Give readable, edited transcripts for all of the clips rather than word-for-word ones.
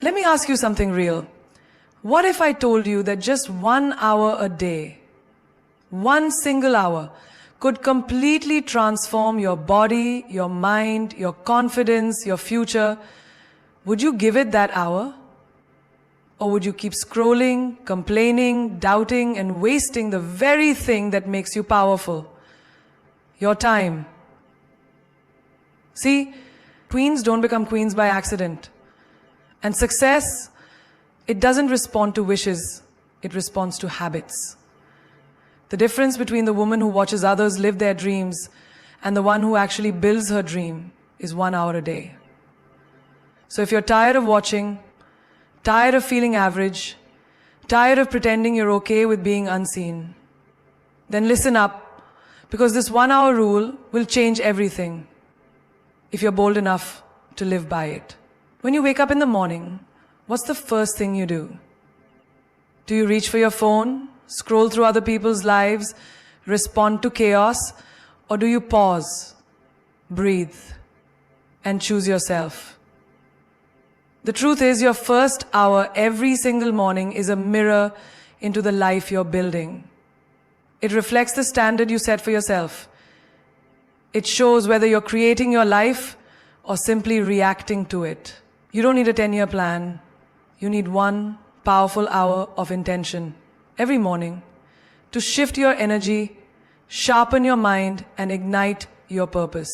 Let me ask you something real. What if I told you that just 1 hour a day, one single hour, could completely transform your body, your mind, your confidence, your future? Would you give it that hour? Or would you keep scrolling, complaining, doubting, and wasting the very thing that makes you powerful? Your time. See, queens don't become queens by accident. And success, it doesn't respond to wishes, it responds to habits. The difference between the woman who watches others live their dreams and the one who actually builds her dream is 1 hour a day. So if you're tired of watching, tired of feeling average, tired of pretending you're okay with being unseen, then listen up, because this 1 hour rule will change everything if you're bold enough to live by it. When you wake up in the morning, what's the first thing you do? Do you reach for your phone, scroll through other people's lives, respond to chaos, or do you pause, breathe, and choose yourself? The truth is, your first hour every single morning is a mirror into the life you're building. It reflects the standard you set for yourself. It shows whether you're creating your life or simply reacting to it. You don't need a 10-year plan. You need one powerful hour of intention every morning to shift your energy, sharpen your mind, and ignite your purpose.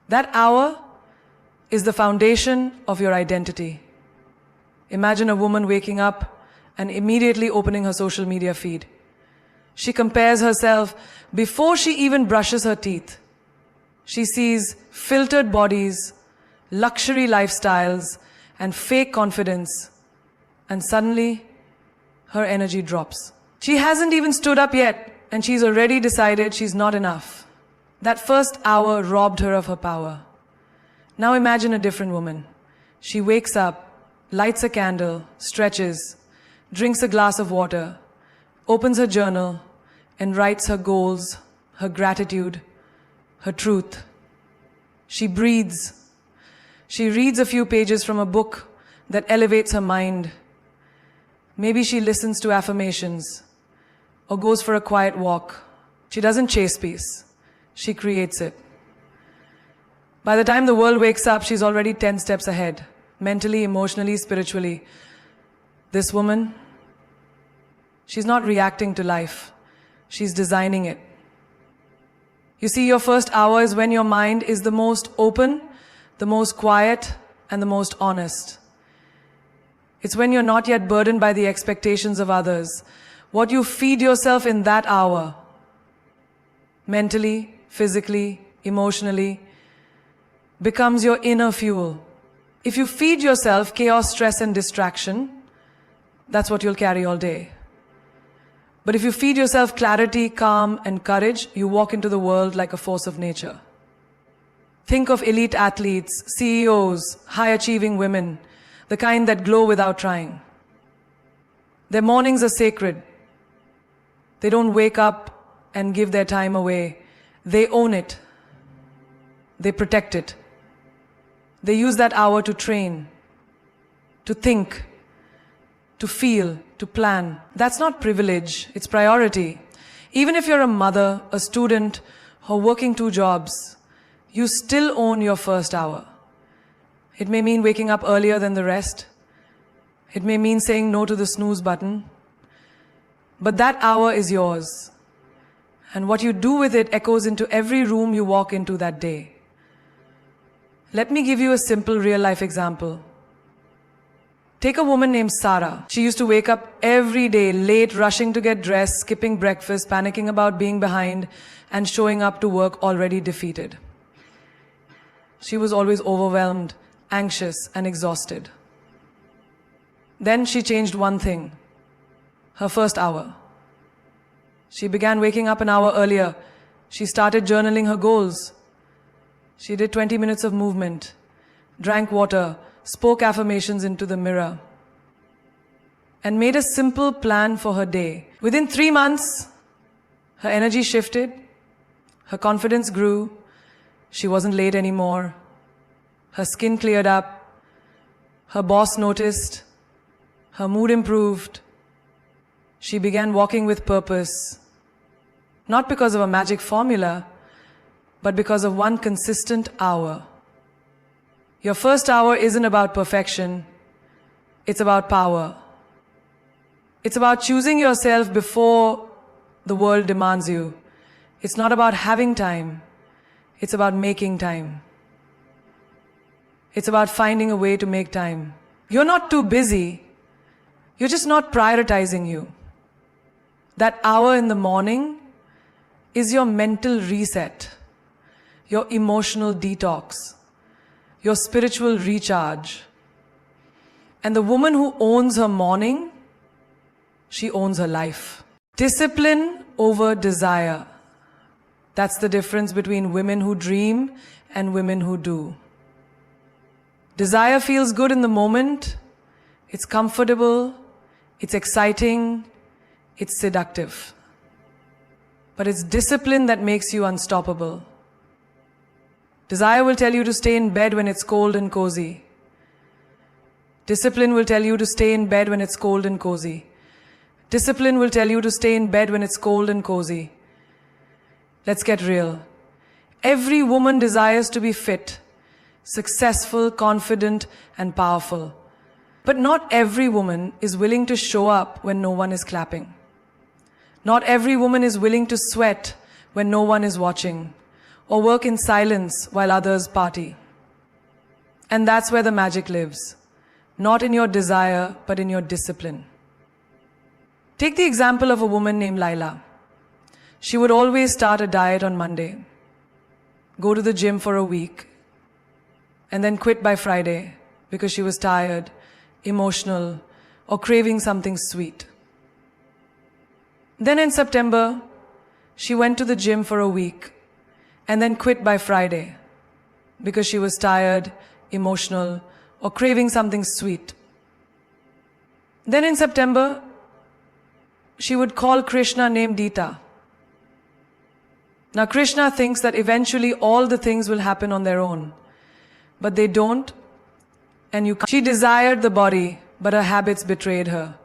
That hour is the foundation of your identity. Imagine a woman waking up and immediately opening her social media feed. She compares herself before she even brushes her teeth. She sees filtered bodies, luxury lifestyles, and fake confidence, and suddenly her energy drops. She hasn't even stood up yet, and she's already decided she's not enough. That first hour robbed her of her power. Now imagine a different woman. She wakes up, lights a candle, stretches, drinks a glass of water, opens her journal, and writes her goals, her gratitude, her truth. She breathes. She reads a few pages from a book that elevates her mind. Maybe she listens to affirmations or goes for a quiet walk. She doesn't chase peace. She creates it. By the time the world wakes up, she's already 10 steps ahead, mentally, emotionally, spiritually. This woman, she's not reacting to life. She's designing it. You see, your first hour is when your mind is the most open, the most quiet, and the most honest. It's when you're not yet burdened by the expectations of others. What you feed yourself in that hour, mentally, physically, emotionally, becomes your inner fuel. If you feed yourself chaos, stress, and distraction, that's what you'll carry all day. But if you feed yourself clarity, calm, and courage, you walk into the world like a force of nature. Think of elite athletes, CEOs, high-achieving women, the kind that glow without trying. Their mornings are sacred. They don't wake up and give their time away. They own it. They protect it. They use that hour to train, to think, to feel, to plan. That's not privilege, it's priority. Even if you're a mother, a student, or working 2 jobs, you still own your first hour. It may mean waking up earlier than the rest. It may mean saying no to the snooze button. But that hour is yours. And what you do with it echoes into every room you walk into that day. Let me give you a simple real-life example. Take a woman named Sarah. She used to wake up every day late, rushing to get dressed, skipping breakfast, panicking about being behind, and showing up to work already defeated. She was always overwhelmed, anxious, and exhausted. Then she changed one thing, her first hour. She began waking up an hour earlier. She started journaling her goals. She did 20 minutes of movement, drank water, spoke affirmations into the mirror, and made a simple plan for her day. Within 3 months, her energy shifted, her confidence grew, she wasn't late anymore, her skin cleared up, Her boss noticed. Her mood improved. She began walking with purpose, not because of a magic formula, but because of one consistent hour. Your first hour isn't about perfection. It's about power. It's about choosing yourself before the world demands you. It's not about having time. It's about making time. It's about finding a way to make time. You're not too busy. You're just not prioritizing you. That hour in the morning is your mental reset, your emotional detox, your spiritual recharge. And the woman who owns her morning, she owns her life. Discipline over desire. That's the difference between women who dream and women who do. Desire feels good in the moment. It's comfortable. It's exciting. It's seductive. But it's discipline that makes you unstoppable. Desire will tell you to stay in bed when it's cold and cozy. Discipline will tell you to stay in bed when it's cold and cozy. Discipline will tell you to stay in bed when it's cold and cozy. Let's get real. Every woman desires to be fit, successful, confident, and powerful. But not every woman is willing to show up when no one is clapping. Not every woman is willing to sweat when no one is watching, or work in silence while others party. And that's where the magic lives. Not in your desire, but in your discipline. Take the example of a woman named Laila. She would always start a diet on Monday, go to the gym for a week, and then quit by Friday because she was tired, emotional, or craving something sweet. Then in September, she went to the gym for a week and then quit by Friday because she was tired, emotional, or craving something sweet. Then in September, she would call Krishna named Dita. Now Krishna thinks that eventually all the things will happen on their own, but they don't, and you can't. She desired the body, but her habits betrayed her.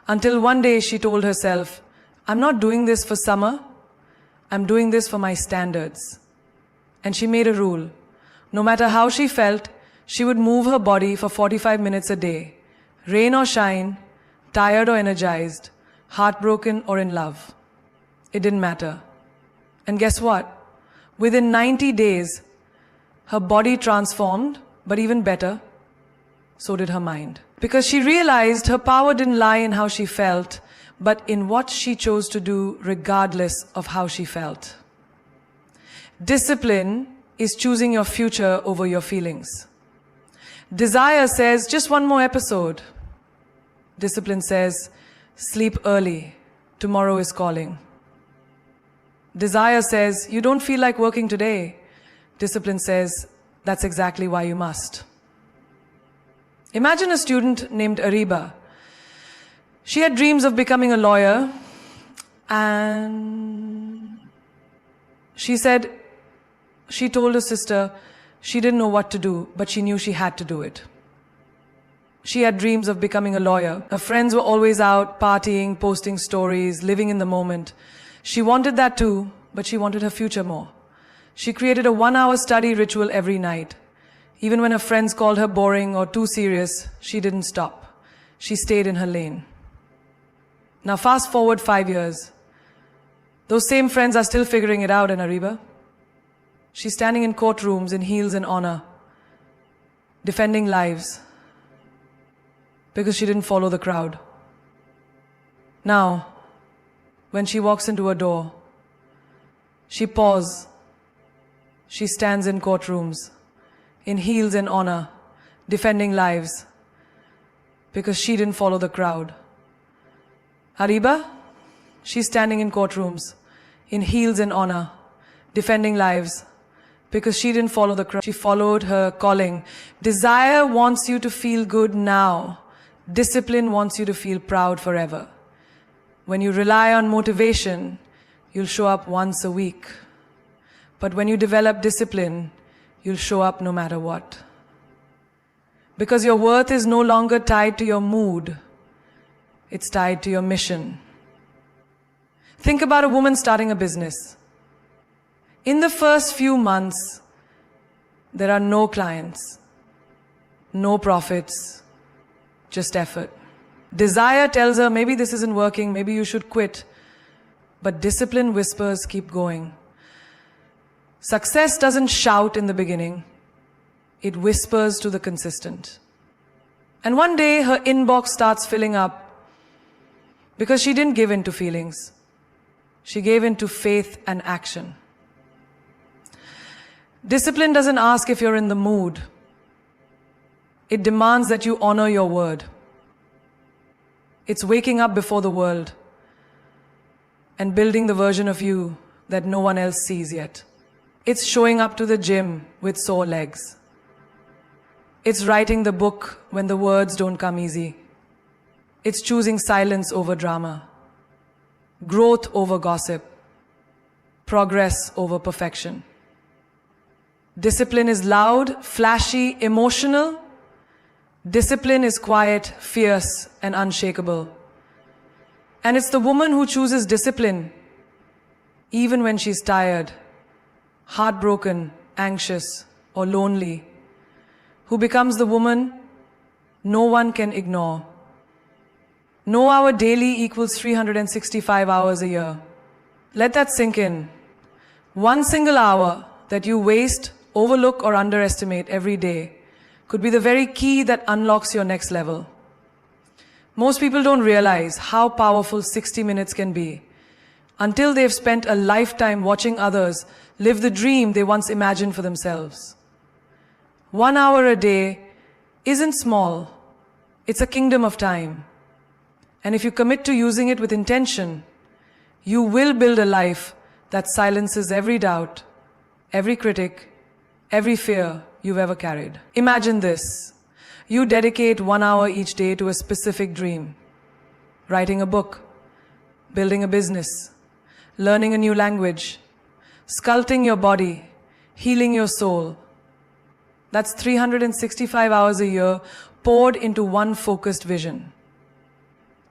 Until one day she told herself, I'm not doing this for summer, I'm doing this for my standards. And she made a rule. No matter how she felt, she would move her body for 45 minutes a day. Rain or shine, tired or energized, heartbroken or in love. It didn't matter. And guess what? Within 90 days, her body transformed, but even better, so did her mind. Because she realized her power didn't lie in how she felt, but in what she chose to do regardless of how she felt. Discipline is choosing your future over your feelings. Desire says, just one more episode. Discipline says, sleep early, tomorrow is calling. Desire says, you don't feel like working today. Discipline says, that's exactly why you must. Imagine a student named Ariba. She had dreams of becoming a lawyer, and she said, she told her sister she didn't know what to do, but she knew she had to do it. She had dreams of becoming a lawyer. Her friends were always out partying, posting stories, living in the moment. She wanted that too, but she wanted her future more. She created a 1-hour study ritual every night. Even when her friends called her boring or too serious, she didn't stop. She stayed in her lane. Now fast forward 5 years. Those same friends are still figuring it out in Ariba. She's standing in courtrooms in heels and honor, defending lives, because she didn't follow the crowd. Now, when she walks into a door, she pauses. She stands in courtrooms, in heels and honor, defending lives, because she didn't follow the crowd. Ariba, she's standing in courtrooms, in heels and honor, defending lives, because she didn't follow the crowd. She followed her calling. Desire wants you to feel good now. Discipline wants you to feel proud forever. When you rely on motivation, you'll show up once a week. But when you develop discipline, you'll show up no matter what. Because your worth is no longer tied to your mood. It's tied to your mission. Think about a woman starting a business. In the first few months, there are no clients, no profits, just effort. Desire tells her, maybe this isn't working, maybe you should quit. But discipline whispers, keep going. Success doesn't shout in the beginning. It whispers to the consistent. And one day her inbox starts filling up because she didn't give in to feelings. She gave in to faith and action. Discipline doesn't ask if you're in the mood. It demands that you honor your word. It's waking up before the world and building the version of you that no one else sees yet. It's showing up to the gym with sore legs. It's writing the book when the words don't come easy. It's choosing silence over drama, growth over gossip, progress over perfection. Discipline is loud, flashy, emotional. Discipline is quiet, fierce, and unshakable. And it's the woman who chooses discipline, even when she's tired, heartbroken, anxious, or lonely, who becomes the woman no one can ignore. No hour daily equals 365 hours a year. Let that sink in. One single hour that you waste, overlook, or underestimate every day could be the very key that unlocks your next level. Most people don't realize how powerful 60 minutes can be until they've spent a lifetime watching others live the dream they once imagined for themselves. 1 hour a day isn't small. It's a kingdom of time. And if you commit to using it with intention, you will build a life that silences every doubt, every critic, every fear you've ever carried. Imagine this. You dedicate 1 hour each day to a specific dream. Writing a book, building a business, learning a new language, sculpting your body, healing your soul. That's 365 hours a year poured into one focused vision.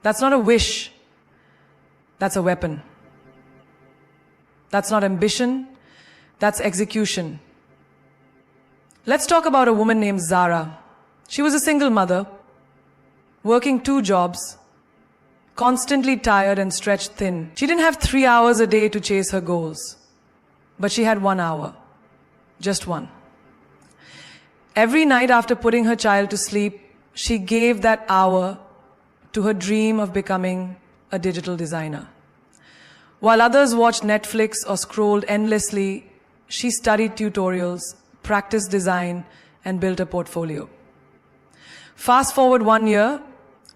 That's not a wish. That's a weapon. That's not ambition. That's execution. Let's talk about a woman named Zara. She was a single mother, working 2 jobs, constantly tired and stretched thin. She didn't have 3 hours a day to chase her goals, but she had 1 hour, just one. Every night after putting her child to sleep, she gave that hour to her dream of becoming a digital designer. While others watched Netflix or scrolled endlessly, she studied tutorials, practiced design, and built a portfolio. Fast forward 1 year,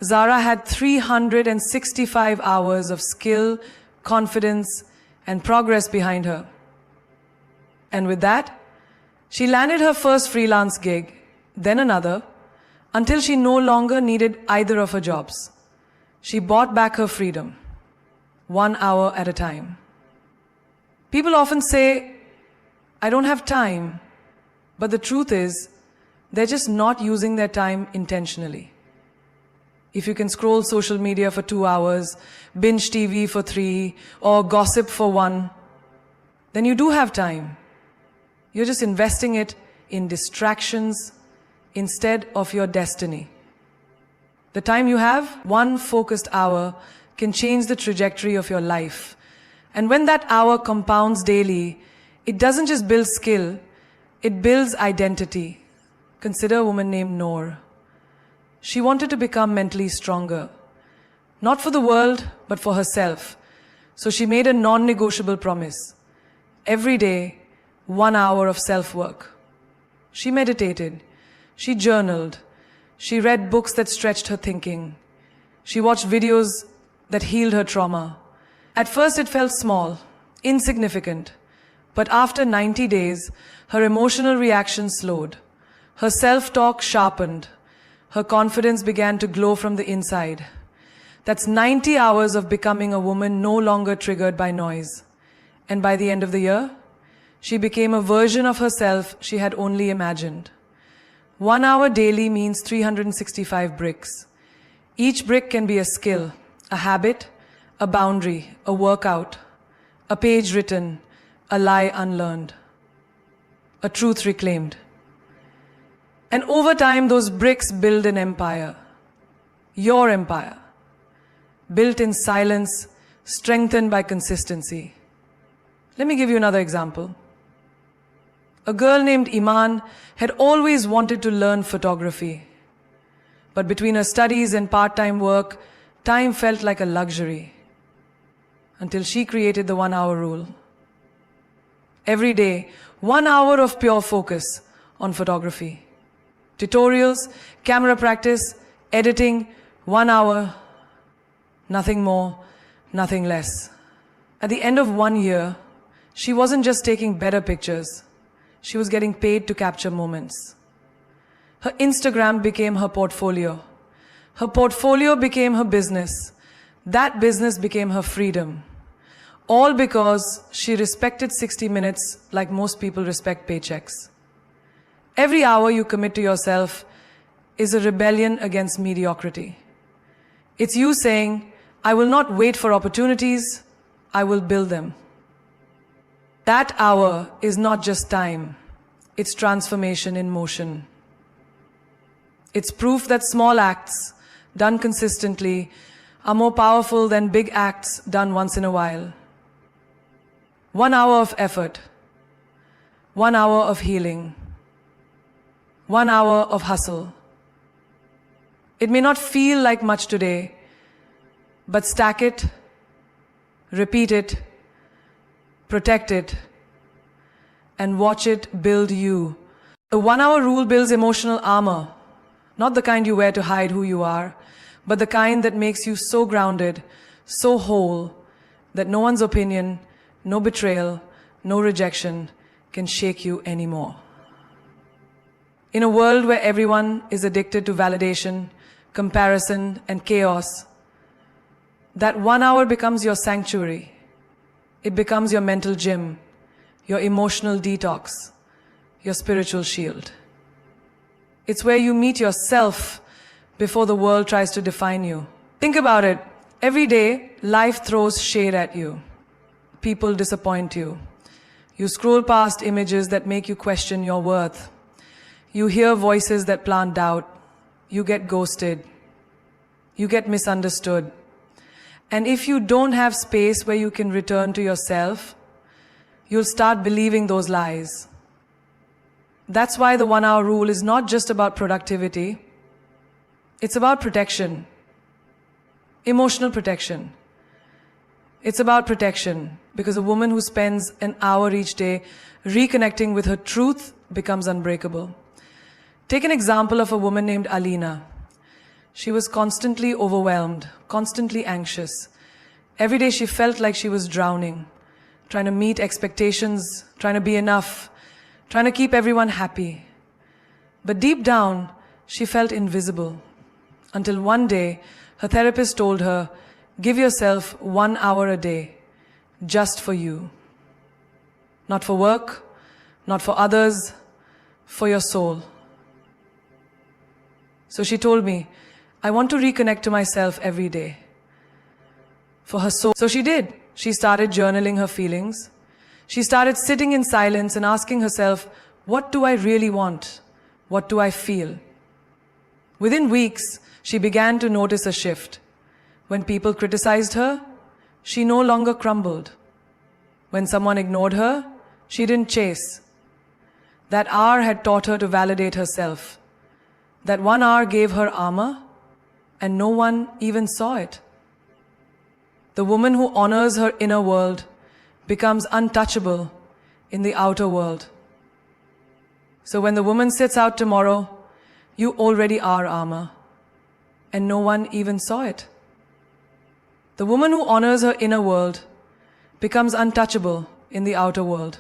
Zara had 365 hours of skill, confidence, and progress behind her. And with that, she landed her first freelance gig, then another, until she no longer needed either of her jobs. She bought back her freedom, 1 hour at a time. People often say, I don't have time, but the truth is, they're just not using their time intentionally. If you can scroll social media for 2 hours, binge TV for 3, or gossip for 1, then you do have time. You're just investing it in distractions instead of your destiny. The time you have, 1 focused hour, can change the trajectory of your life. And when that hour compounds daily, it doesn't just build skill, it builds identity. Consider a woman named Noor. She wanted to become mentally stronger. Not for the world, but for herself. So she made a non-negotiable promise. Every day, 1 hour of self-work. She meditated. She journaled. She read books that stretched her thinking. She watched videos that healed her trauma. At first it felt small, insignificant. But after 90 days, her emotional reaction slowed. Her self-talk sharpened. Her confidence began to glow from the inside. That's 90 hours of becoming a woman no longer triggered by noise. And by the end of the year, she became a version of herself she had only imagined. 1 hour daily means 365 bricks. Each brick can be a skill, a habit, a boundary, a workout, a page written, a lie unlearned, a truth reclaimed. And over time, those bricks build an empire. Your empire. Built in silence, strengthened by consistency. Let me give you another example. A girl named Iman had always wanted to learn photography. But between her studies and part-time work, time felt like a luxury. Until she created the 1 hour rule. Every day, 1 hour of pure focus on photography. Tutorials, camera practice, editing, 1 hour, nothing more, nothing less. At the end of 1 year, she wasn't just taking better pictures. She was getting paid to capture moments. Her Instagram became her portfolio. Her portfolio became her business. That business became her freedom. All because she respected 60 minutes like most people respect paychecks. Every hour you commit to yourself is a rebellion against mediocrity. It's you saying, I will not wait for opportunities, I will build them. That hour is not just time, it's transformation in motion. It's proof that small acts, done consistently, are more powerful than big acts done once in a while. 1 hour of effort, 1 hour of healing, 1 hour of hustle. It may not feel like much today, but stack it, repeat it, protect it, and watch it build you. The 1 hour rule builds emotional armor, not the kind you wear to hide who you are, but the kind that makes you so grounded, so whole, that no one's opinion, no betrayal, no rejection can shake you anymore. In a world where everyone is addicted to validation, comparison, and chaos, that 1 hour becomes your sanctuary. It becomes your mental gym, your emotional detox, your spiritual shield. It's where you meet yourself before the world tries to define you. Think about it. Every day, life throws shade at you. People disappoint you. You scroll past images that make you question your worth. You hear voices that plant doubt. You get ghosted. You get misunderstood. And if you don't have space where you can return to yourself, you'll start believing those lies. That's why the 1 hour rule is not just about productivity. It's about protection. Emotional protection. It's about protection because a woman who spends an hour each day reconnecting with her truth becomes unbreakable. Take an example of a woman named Alina. She was constantly overwhelmed, constantly anxious. Every day she felt like she was drowning, trying to meet expectations, trying to be enough, trying to keep everyone happy. But deep down, she felt invisible. Until one day, her therapist told her, give yourself 1 hour a day, just for you. Not for work, not for others, for your soul. So she told me, I want to reconnect to myself every day. For her soul. So she did. She started journaling her feelings. She started sitting in silence and asking herself, what do I really want? What do I feel? Within weeks, she began to notice a shift. When people criticized her, she no longer crumbled. When someone ignored her, she didn't chase. That hour had taught her to validate herself. That 1 hour gave her armor, and no one even saw it. The woman who honors her inner world becomes untouchable in the outer world. So when the woman sits out tomorrow, you already are armor, and no one even saw it. The woman who honors her inner world becomes untouchable in the outer world.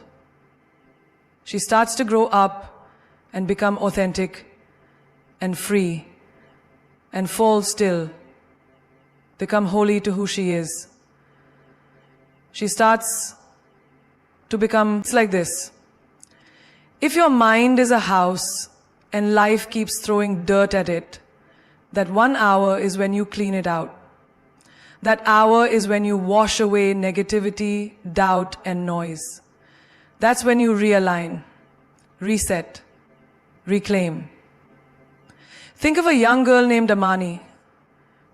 She starts to grow up and become authentic and free and fall still, become holy to who she is. She starts to become, it's like this. If your mind is a house and life keeps throwing dirt at it, that 1 hour is when you clean it out. That hour is when you wash away negativity, doubt, and noise. That's when you realign, reset, reclaim. Think of a young girl named Amani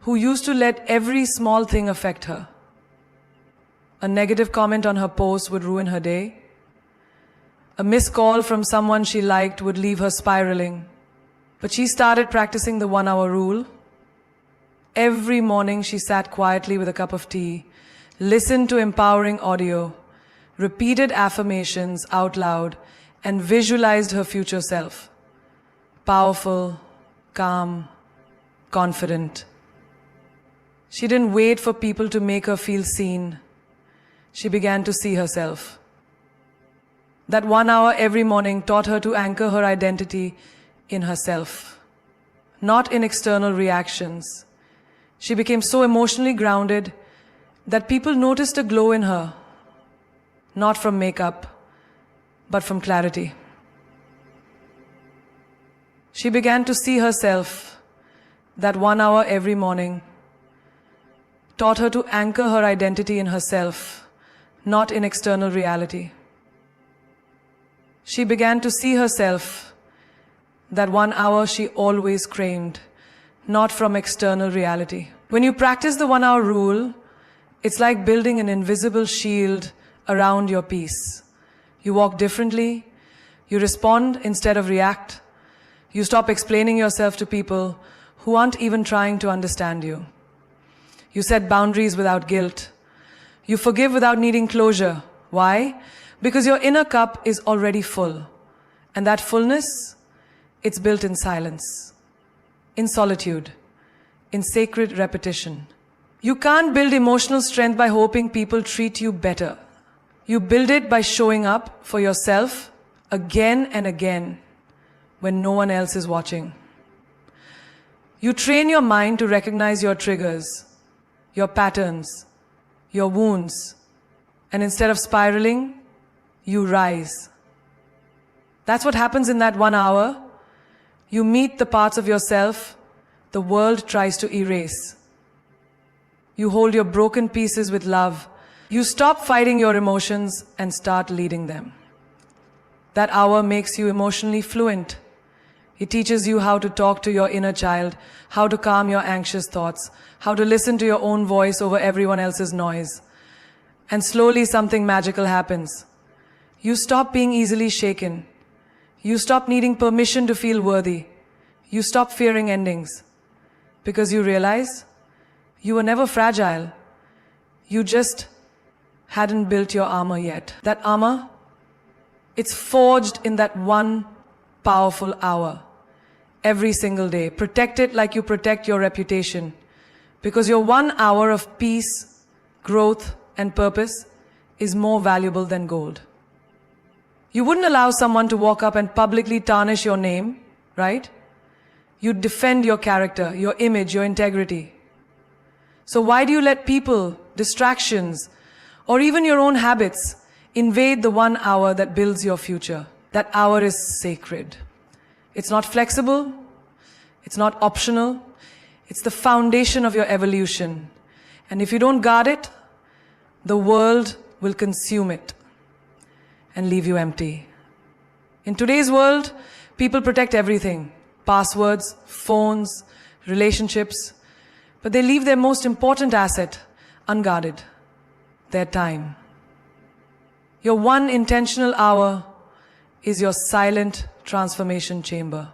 who used to let every small thing affect her. A negative comment on her post would ruin her day. A missed call from someone she liked would leave her spiraling. But she started practicing the 1 hour rule. Every morning she sat quietly with a cup of tea, listened to empowering audio, repeated affirmations out loud, and visualized her future self. Powerful, calm, confident. She didn't wait for people to make her feel seen. She began to see herself. That 1 hour every morning taught her to anchor her identity in herself, not in external reactions. She became so emotionally grounded that people noticed a glow in her, not from makeup, but from clarity. She began to see herself. That 1 hour every morning taught her to anchor her identity in herself, not in external reality. She began to see herself. That 1 hour she always craved, not from external reality. When you practice the 1 hour rule, it's like building an invisible shield around your peace. You walk differently, you respond instead of react, you stop explaining yourself to people who aren't even trying to understand you. You set boundaries without guilt. You forgive without needing closure. Why? Because your inner cup is already full. And that fullness, it's built in silence, in solitude, in sacred repetition. You can't build emotional strength by hoping people treat you better. You build it by showing up for yourself again and again when no one else is watching. You train your mind to recognize your triggers, your patterns, your wounds, and instead of spiraling, you rise. That's what happens in that 1 hour. You meet the parts of yourself the world tries to erase. You hold your broken pieces with love. You stop fighting your emotions and start leading them. That hour makes you emotionally fluent. It teaches you how to talk to your inner child, how to calm your anxious thoughts, how to listen to your own voice over everyone else's noise. And slowly something magical happens. You stop being easily shaken. You stop needing permission to feel worthy. You stop fearing endings. Because you realize you were never fragile. You just hadn't built your armor yet. That armor, it's forged in that one powerful hour. Every single day. Protect it like you protect your reputation. Because your 1 hour of peace, growth, and purpose is more valuable than gold. You wouldn't allow someone to walk up and publicly tarnish your name, right? You'd defend your character, your image, your integrity. So why do you let people, distractions, or even your own habits invade the 1 hour that builds your future? That hour is sacred. It's not flexible. It's not optional. It's the foundation of your evolution. And if you don't guard it, the world will consume it and leave you empty. In today's world, people protect everything. Passwords, phones, relationships. But they leave their most important asset unguarded. Their time. Your one intentional hour is your silent transformation chamber.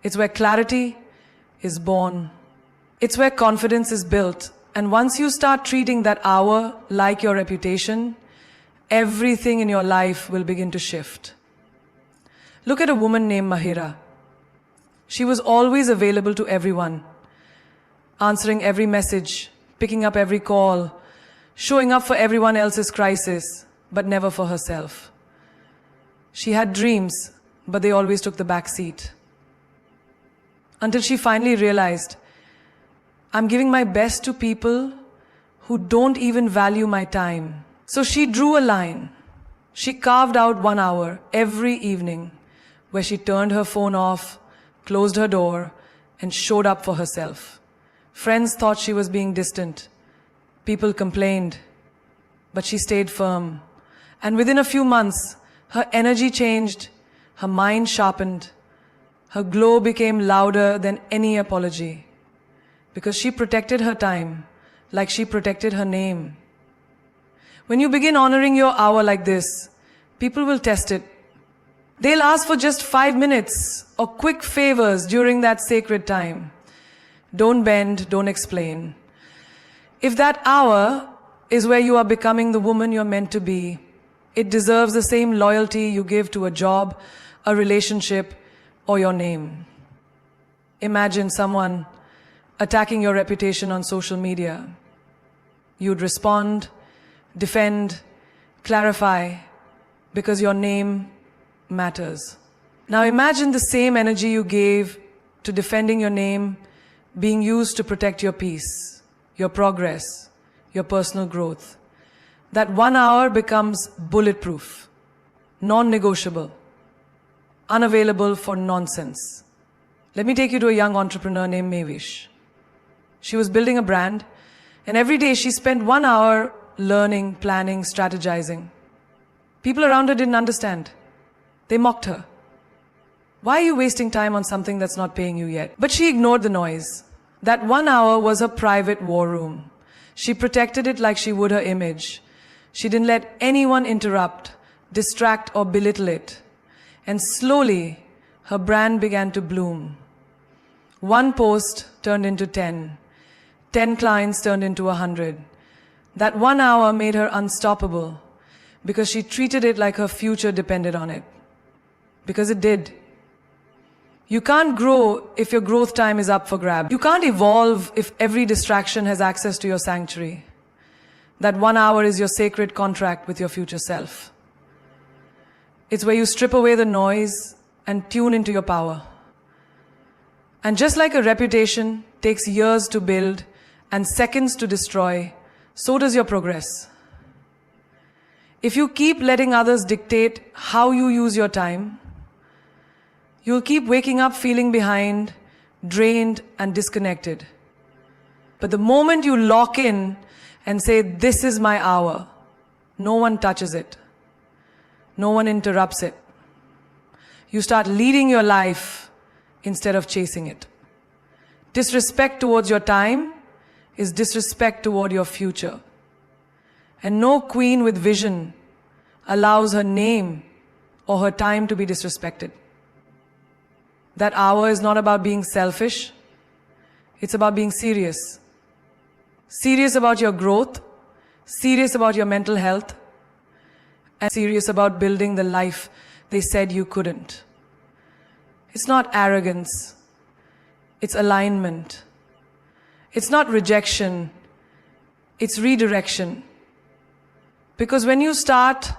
It's where clarity is born. It's where confidence is built. And once you start treating that hour like your reputation, everything in your life will begin to shift. Look at a woman named Mahira. She was always available to everyone, answering every message, picking up every call, showing up for everyone else's crisis, but never for herself. She had dreams, but they always took the back seat. Until she finally realized, I'm giving my best to people who don't even value my time. So she drew a line. She carved out 1 hour every evening where she turned her phone off, closed her door, and showed up for herself. Friends thought she was being distant. People complained, but she stayed firm. And within a few months, her energy changed, her mind sharpened, her glow became louder than any apology, because she protected her time like she protected her name. When you begin honoring your hour like this, people will test it. They'll ask for just 5 minutes or quick favors during that sacred time. Don't bend, don't explain. If that hour is where you are becoming the woman you're meant to be, it deserves the same loyalty you give to a job, a relationship, or your name. Imagine someone attacking your reputation on social media. You'd respond, defend, clarify, because your name matters. Now imagine the same energy you gave to defending your name being used to protect your peace, your progress, your personal growth. That 1 hour becomes bulletproof, non-negotiable, unavailable for nonsense. Let me take you to a young entrepreneur named Mavish. She was building a brand, and every day she spent 1 hour learning, planning, strategizing. People around her didn't understand. They mocked her. Why are you wasting time on something that's not paying you yet? But she ignored the noise. That 1 hour was her private war room. She protected it like she would her image. She didn't let anyone interrupt, distract, or belittle it. And slowly, her brand began to bloom. 1 post turned into 10. 10 clients turned into 100. That 1 hour made her unstoppable because she treated it like her future depended on it. Because it did. You can't grow if your growth time is up for grabs. You can't evolve if every distraction has access to your sanctuary. That 1 hour is your sacred contract with your future self. It's where you strip away the noise and tune into your power. And just like a reputation takes years to build and seconds to destroy, so does your progress. If you keep letting others dictate how you use your time, you'll keep waking up feeling behind, drained, and disconnected. But the moment you lock in and say, "This is my hour," no one touches it. No one interrupts it. You start leading your life instead of chasing it. Disrespect towards your time is disrespect toward your future. And no queen with vision allows her name or her time to be disrespected. That hour is not about being selfish. It's about being serious. Serious about your growth, serious about your mental health, and serious about building the life they said you couldn't. It's not arrogance. It's alignment. It's not rejection. It's redirection. Because when you start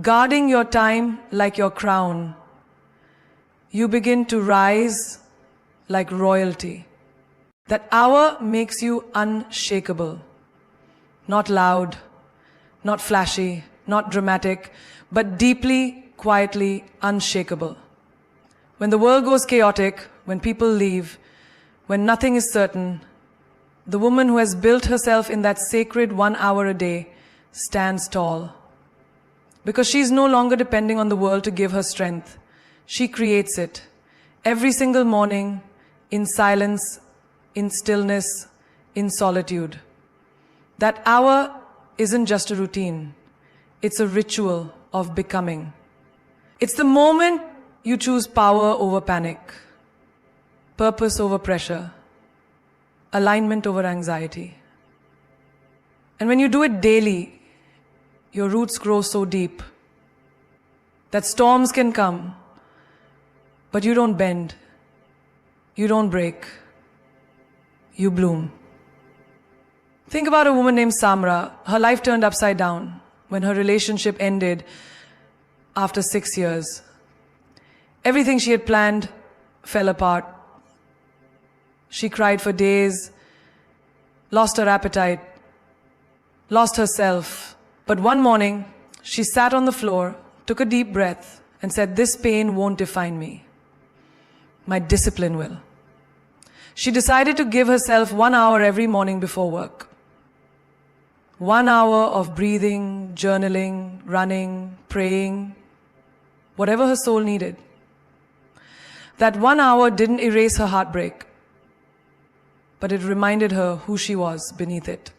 guarding your time like your crown, you begin to rise like royalty. That hour makes you unshakable. Not loud, not flashy, not dramatic, but deeply, quietly unshakable. When the world goes chaotic, when people leave, when nothing is certain, the woman who has built herself in that sacred 1 hour a day stands tall. Because she's no longer depending on the world to give her strength. She creates it. Every single morning, in silence, in stillness, in solitude. That hour isn't just a routine. It's a ritual of becoming. It's the moment you choose power over panic, purpose over pressure, alignment over anxiety. And when you do it daily, your roots grow so deep that storms can come, but you don't bend, you don't break, you bloom. Think about a woman named Samra. Her life turned upside down when her relationship ended after 6 years. Everything she had planned fell apart. She cried for days, lost her appetite, lost herself. But one morning, she sat on the floor, took a deep breath, and said, "This pain won't define me. My discipline will." She decided to give herself 1 hour every morning before work. 1 hour of breathing, journaling, running, praying, whatever her soul needed. That 1 hour didn't erase her heartbreak, but it reminded her who she was beneath it.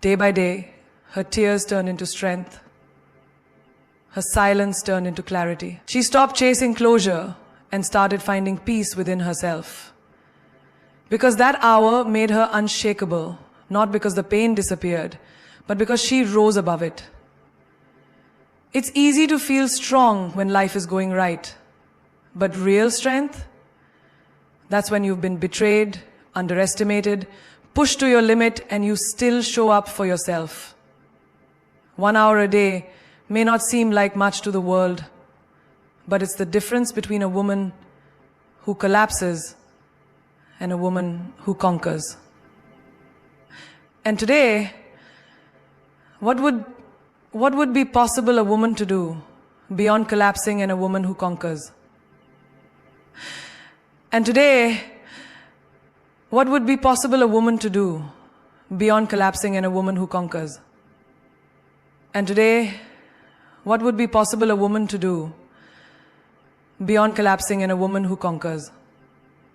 Day by day, her tears turned into strength. Her silence turned into clarity. She stopped chasing closure and started finding peace within herself. Because that hour made her unshakable, not because the pain disappeared, but because she rose above it. It's easy to feel strong when life is going right, but real strength, that's when you've been betrayed, underestimated, pushed to your limit, and you still show up for yourself. 1 hour a day may not seem like much to the world, but it's the difference between a woman who collapses and a woman who conquers. And today, what would be possible a woman to do beyond collapsing and a woman who conquers? And today, what would be possible a woman to do beyond collapsing and a woman who conquers? And today, what would be possible a woman to do beyond collapsing and a woman who conquers?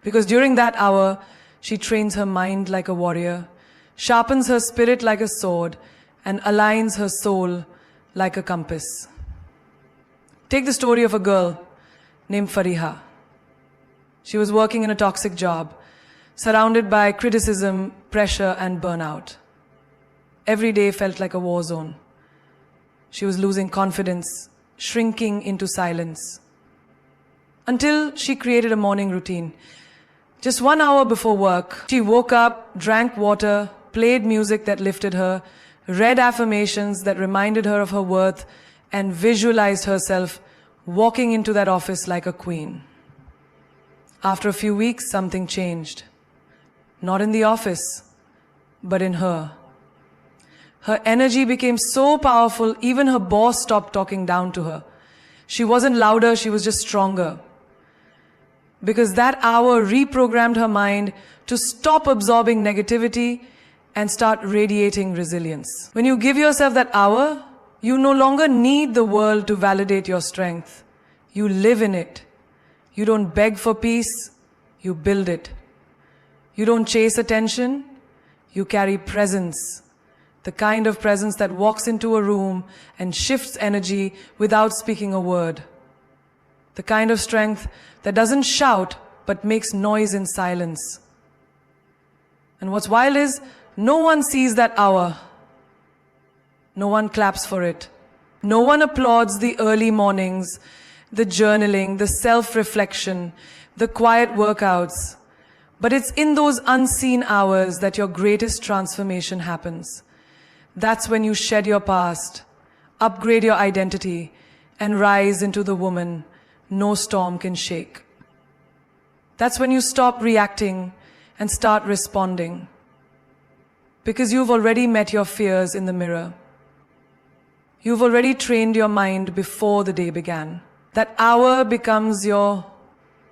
Because during that hour, she trains her mind like a warrior, sharpens her spirit like a sword, and aligns her soul like a compass. Take the story of a girl named Fariha. She was working in a toxic job, surrounded by criticism, pressure, and burnout. Every day felt like a war zone. She was losing confidence, shrinking into silence. Until she created a morning routine. Just 1 hour before work, she woke up, drank water, played music that lifted her, read affirmations that reminded her of her worth, and visualized herself walking into that office like a queen. After a few weeks, something changed. Not in the office, but in her. Her energy became so powerful, even her boss stopped talking down to her. She wasn't louder, she was just stronger. Because that hour reprogrammed her mind to stop absorbing negativity and start radiating resilience. When you give yourself that hour, you no longer need the world to validate your strength. You live in it. You don't beg for peace, you build it. You don't chase attention, you carry presence. The kind of presence that walks into a room and shifts energy without speaking a word. The kind of strength that doesn't shout but makes noise in silence. And what's wild is, no one sees that hour. No one claps for it. No one applauds the early mornings, the journaling, the self-reflection, the quiet workouts. But it's in those unseen hours that your greatest transformation happens. That's when you shed your past, upgrade your identity, and rise into the woman no storm can shake. That's when you stop reacting and start responding. Because you've already met your fears in the mirror. You've already trained your mind before the day began. That hour becomes your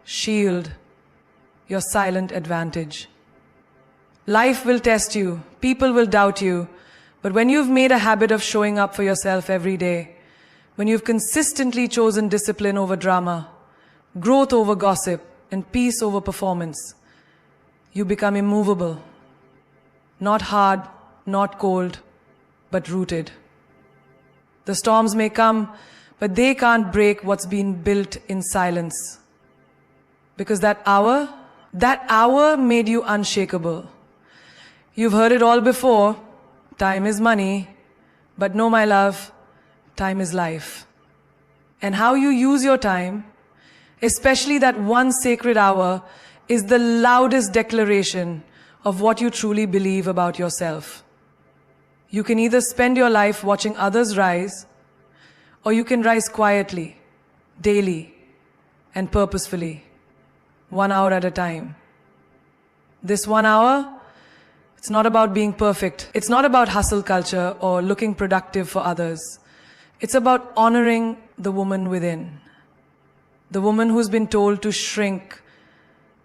shield, your silent advantage. Life will test you, people will doubt you, but when you've made a habit of showing up for yourself every day, when you've consistently chosen discipline over drama, growth over gossip, and peace over performance, you become immovable. Not hard, not cold, but rooted. The storms may come, but they can't break what's been built in silence. Because that hour made you unshakable. You've heard it all before. Time is money, but no, my love, time is life. And how you use your time, especially that one sacred hour, is the loudest declaration of what you truly believe about yourself. You can either spend your life watching others rise, or you can rise quietly, daily, and purposefully, 1 hour at a time. This 1 hour, it's not about being perfect. It's not about hustle culture or looking productive for others. It's about honoring the woman within. The woman who's been told to shrink.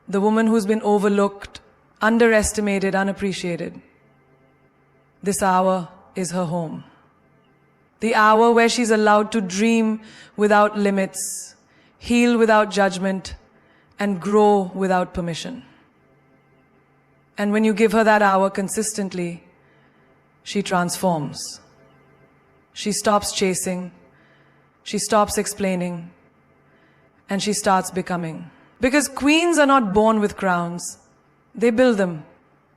The woman who's been overlooked, underestimated, unappreciated. This hour is her home. The hour where she's allowed to dream without limits, heal without judgment, and grow without permission. And when you give her that hour consistently, she transforms. She stops chasing, she stops explaining, and she starts becoming. Because queens are not born with crowns. They build them,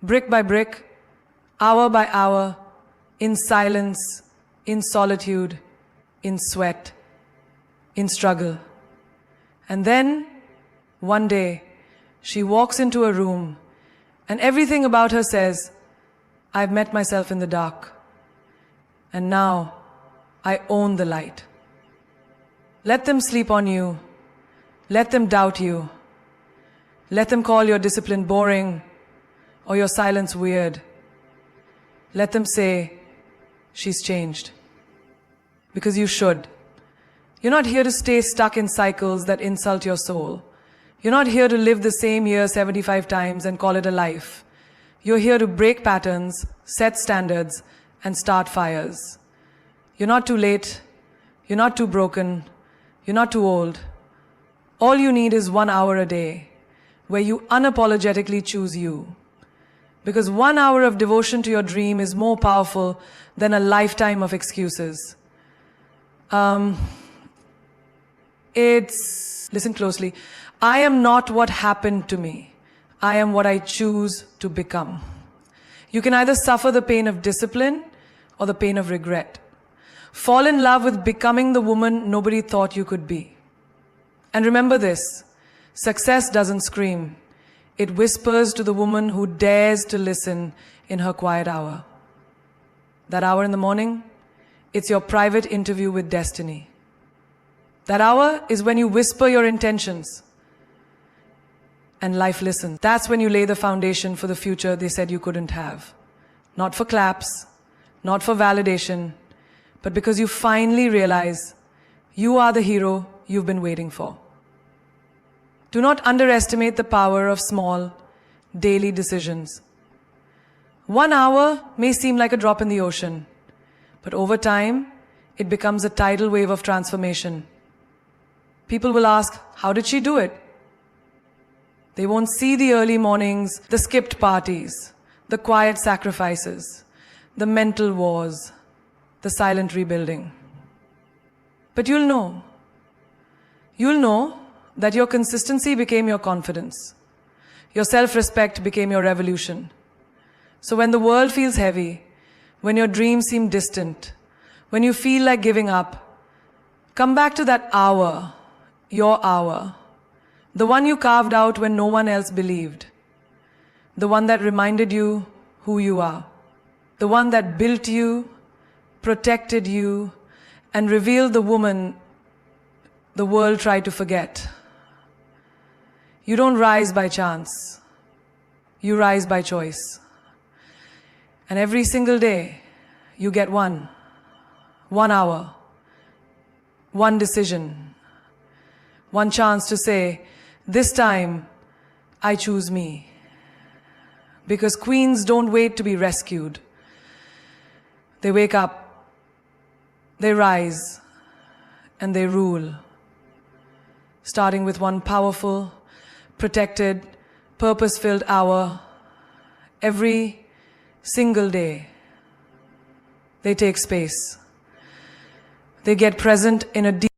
brick by brick, hour by hour, in silence, in solitude, in sweat, in struggle. And then, one day, she walks into a room and everything about her says, I've met myself in the dark, and now I own the light. Let them sleep on you. Let them doubt you. Let them call your discipline boring or your silence weird. Let them say, she's changed. Because you should. You're not here to stay stuck in cycles that insult your soul. You're not here to live the same year 75 times and call it a life. You're here to break patterns, set standards, and start fires. You're not too late. You're not too broken. You're not too old. All you need is 1 hour a day where you unapologetically choose you. Because 1 hour of devotion to your dream is more powerful than a lifetime of excuses. Listen closely. I am not what happened to me. I am what I choose to become. You can either suffer the pain of discipline or the pain of regret. Fall in love with becoming the woman nobody thought you could be. And remember this, success doesn't scream. It whispers to the woman who dares to listen in her quiet hour. That hour in the morning, it's your private interview with destiny. That hour is when you whisper your intentions and life listens. That's when you lay the foundation for the future they said you couldn't have. Not for claps, not for validation, but because you finally realize you are the hero you've been waiting for. Do not underestimate the power of small, daily decisions. 1 hour may seem like a drop in the ocean, but over time, it becomes a tidal wave of transformation. People will ask, how did she do it? They won't see the early mornings, the skipped parties, the quiet sacrifices, the mental wars, the silent rebuilding. But you'll know. You'll know that your consistency became your confidence. Your self-respect became your revolution. So when the world feels heavy, when your dreams seem distant, when you feel like giving up, come back to that hour, your hour, the one you carved out when no one else believed, the one that reminded you who you are, the one that built you, protected you, and revealed the woman the world tried to forget. You don't rise by chance. You rise by choice. And every single day, you get 1 hour, 1 decision, 1 chance to say, this time, I choose me. Because queens don't wait to be rescued. They wake up, they rise, and they rule. Starting with 1 powerful, protected, purpose-filled hour every single day. They take space. They get present in a deep